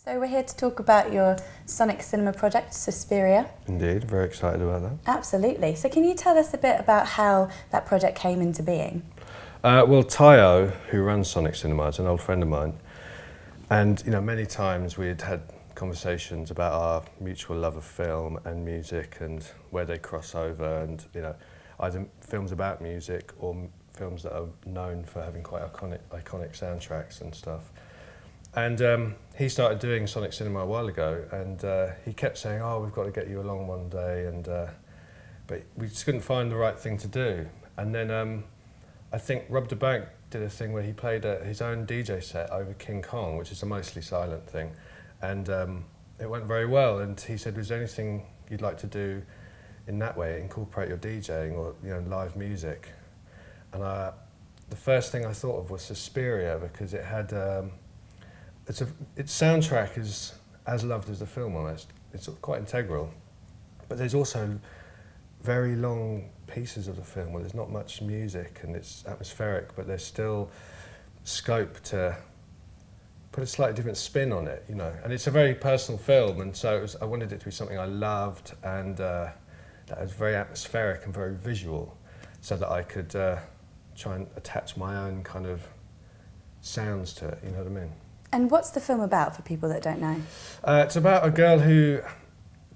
So we're here to talk about your sonic cinema project, Suspiria. Indeed, very excited about that. Absolutely. So can you tell us a bit about how that project came into being? Well, Theo, who runs Sonic Cinema, is an old friend of mine, and many times we'd had conversations about our mutual love of film and music and where they cross over, and either films about music or films that are known for having quite iconic soundtracks and stuff. And he started doing Sonic Cinema a while ago, and he kept saying, "Oh, we've got to get you along one day," but we just couldn't find the right thing to do. And then I think Rob the Bank did a thing where he played his own DJ set over King Kong, which is a mostly silent thing, and it went very well. And he said, "Was there anything you'd like to do in that way, incorporate your DJing or live music?" And the first thing I thought of was Suspiria, because it had its soundtrack is as loved as the film almost. It's quite integral, but there's also very long pieces of the film where there's not much music and it's atmospheric, but there's still scope to put a slightly different spin on it, And it's a very personal film, and so I wanted it to be something I loved and that was very atmospheric and very visual, so that I could try and attach my own kind of sounds to it, you know what I mean? And what's the film about for people that don't know? It's about a girl who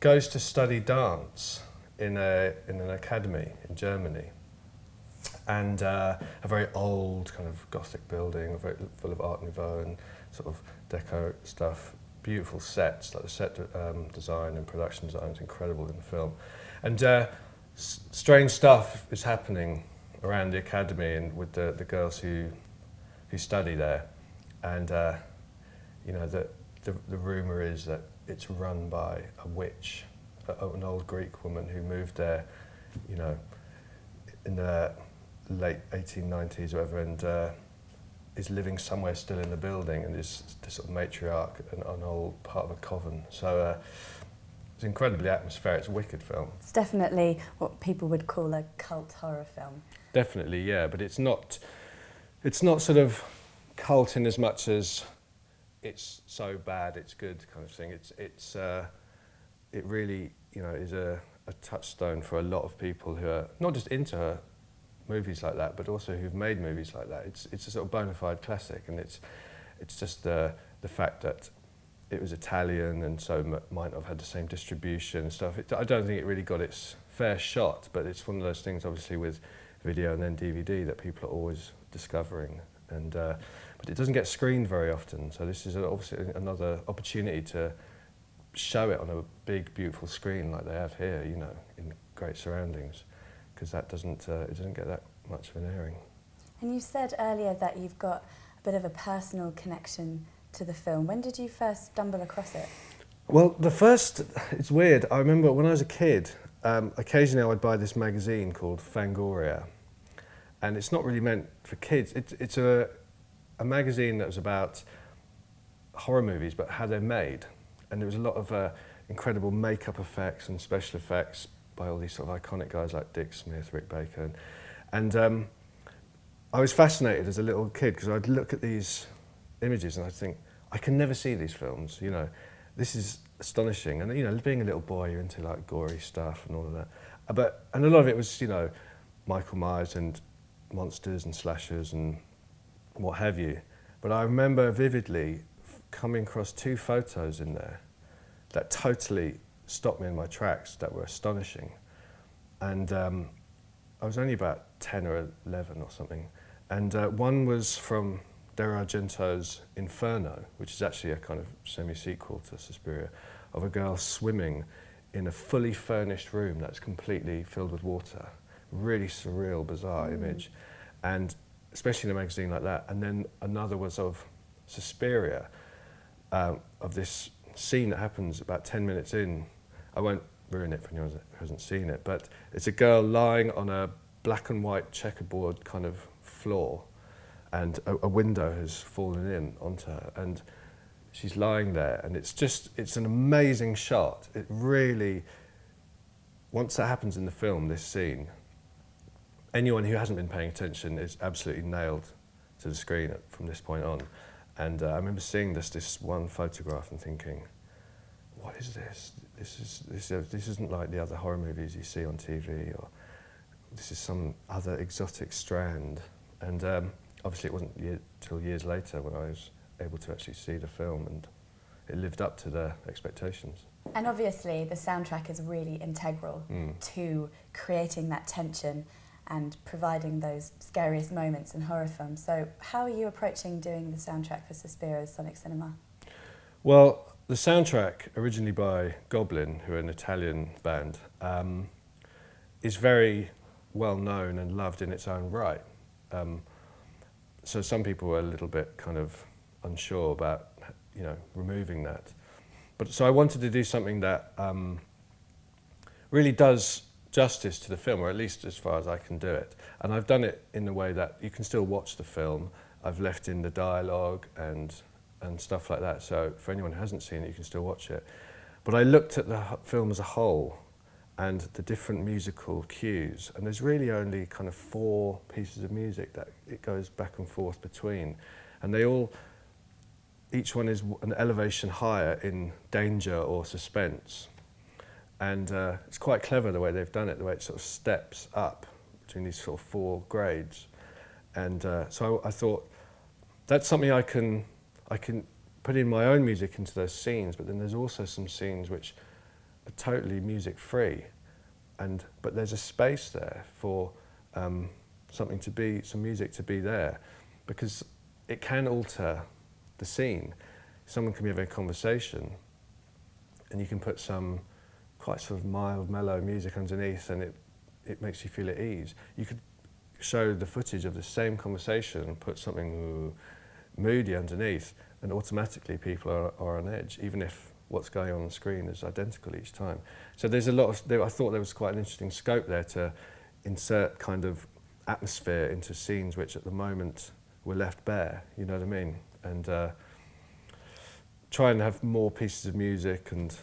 goes to study dance in an academy in Germany, and a very old kind of Gothic building, full of Art Nouveau and sort of deco stuff. Beautiful sets, like the set design and production design is incredible in the film, and strange stuff is happening around the academy and with the girls who study there, and the rumour is that it's run by a witch. An old Greek woman who moved there, in the late 1890s or whatever, and is living somewhere still in the building, and is this sort of matriarch, an old part of a coven. So it's incredibly atmospheric. It's a wicked film. It's definitely what people would call a cult horror film. Definitely, yeah, but it's not sort of cult in as much as it's so bad it's good kind of thing. It really, is a touchstone for a lot of people who are not just into movies like that, but also who've made movies like that. It's a sort of bona fide classic, and it's just the fact that it was Italian and so might not have had the same distribution and stuff. I don't think it really got its fair shot, but it's one of those things, obviously, with video and then DVD that people are always discovering, and but it doesn't get screened very often. So this is obviously another opportunity to show it on a big, beautiful screen like they have here, in great surroundings, because it doesn't get that much of an airing. And you said earlier that you've got a bit of a personal connection to the film. When did you first stumble across it? Well, it's weird. I remember when I was a kid, occasionally I would buy this magazine called Fangoria, and it's not really meant for kids. It's a magazine that was about horror movies, but how they're made. And there was a lot of incredible makeup effects and special effects by all these sort of iconic guys like Dick Smith, Rick Baker. And I was fascinated as a little kid because I'd look at these images and I'd think, I can never see these films, This is astonishing. And, being a little boy, you're into like gory stuff and all of that. And a lot of it was, Michael Myers and monsters and slashers and what have you. But I remember vividly coming across two photos in there that totally stopped me in my tracks, that were astonishing. And I was only about 10 or 11 or something. And one was from Dario Argento's Inferno, which is actually a kind of semi-sequel to Suspiria, of a girl swimming in a fully furnished room that's completely filled with water. Really surreal, bizarre image. And especially in a magazine like that. And then another was of Suspiria, of this scene that happens about 10 minutes in. I won't ruin it for anyone who hasn't seen it, but it's a girl lying on a black and white checkerboard kind of floor, and a window has fallen in onto her, and she's lying there, and it's an amazing shot. It really, once that happens in the film, this scene, anyone who hasn't been paying attention is absolutely nailed to the screen from this point on. And I remember seeing this one photograph and thinking, what is this? This isn't like the other horror movies you see on TV, or this is some other exotic strand. And obviously it wasn't till years later when I was able to actually see the film, and it lived up to their expectations. And obviously the soundtrack is really integral to creating that tension and providing those scariest moments in horror films. So how are you approaching doing the soundtrack for Suspiria's Sonic Cinema? Well, the soundtrack, originally by Goblin, who are an Italian band, is very well known and loved in its own right. So some people were a little bit kind of unsure about, removing that. But so I wanted to do something that really does justice to the film, or at least as far as I can do it. And I've done it in a way that you can still watch the film. I've left in the dialogue and stuff like that, so for anyone who hasn't seen it, you can still watch it. But I looked at the film as a whole and the different musical cues, and there's really only kind of 4 pieces of music that it goes back and forth between, and each one is an elevation higher in danger or suspense. And it's quite clever the way they've done it, the way it sort of steps up between these sort of 4 grades. And so I thought, that's something I can put in my own music into those scenes, but then there's also some scenes which are totally music free, but there's a space there for some music to be there, because it can alter the scene. Someone can be having a conversation and you can put some quite sort of mild, mellow music underneath, and it makes you feel at ease. You could show the footage of the same conversation and put something moody underneath, and automatically people are on edge, even if what's going on the screen is identical each time. So there's a lot of, I thought there was quite an interesting scope there to insert kind of atmosphere into scenes which at the moment were left bare, you know what I mean? And try and have more pieces of music, and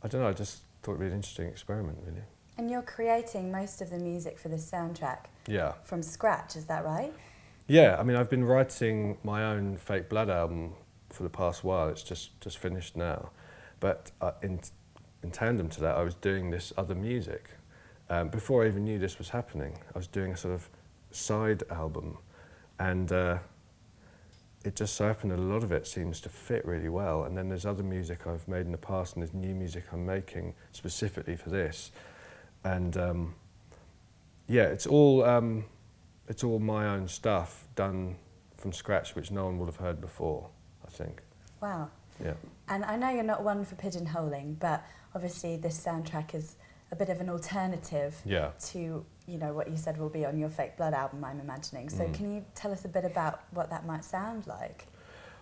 I don't know, I just thought it'd be an interesting experiment, really. And you're creating most of the music for this soundtrack from scratch, is that right? Yeah, I mean, I've been writing my own Fake Blood album for the past while. It's just finished now. But in tandem to that, I was doing this other music. Before I even knew this was happening, I was doing a sort of side album, and it just so happened that a lot of it seems to fit really well. And then there's other music I've made in the past, and there's new music I'm making specifically for this. And yeah, it's all my own stuff done from scratch, which no one would have heard before, I think. Wow. Yeah. And I know you're not one for pigeonholing, but obviously this soundtrack is a bit of an alternative to, what you said will be on your Fake Blood album, I'm imagining. So can you tell us a bit about what that might sound like?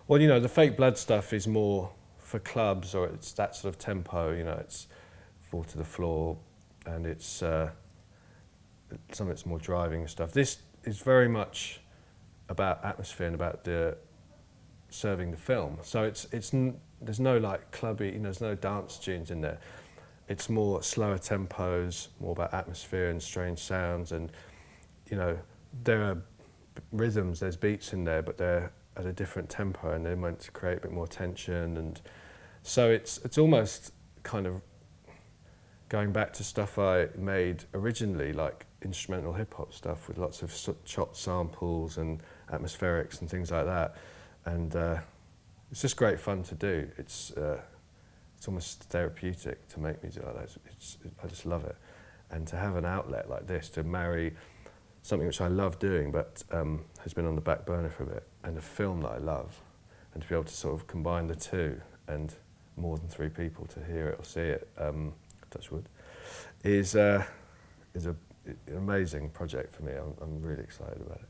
Well, the Fake Blood stuff is more for clubs, or it's that sort of tempo, it's 4 to the floor, and it's some of it's more driving stuff. This is very much about atmosphere and about serving the film. So there's no like clubby, there's no dance tunes in there. It's more slower tempos, more about atmosphere and strange sounds, and there are rhythms, there's beats in there, but they're at a different tempo, and they're meant to create a bit more tension. And so it's almost kind of going back to stuff I made originally, like instrumental hip-hop stuff with lots of chopped samples and atmospherics and things like that. And it's just great fun to do. It's almost therapeutic to make music like that. I just love it. And to have an outlet like this, to marry something which I love doing but has been on the back burner for a bit, and a film that I love, and to be able to sort of combine the two, and more than 3 people to hear it or see it, touch wood, is an amazing project for me. I'm really excited about it.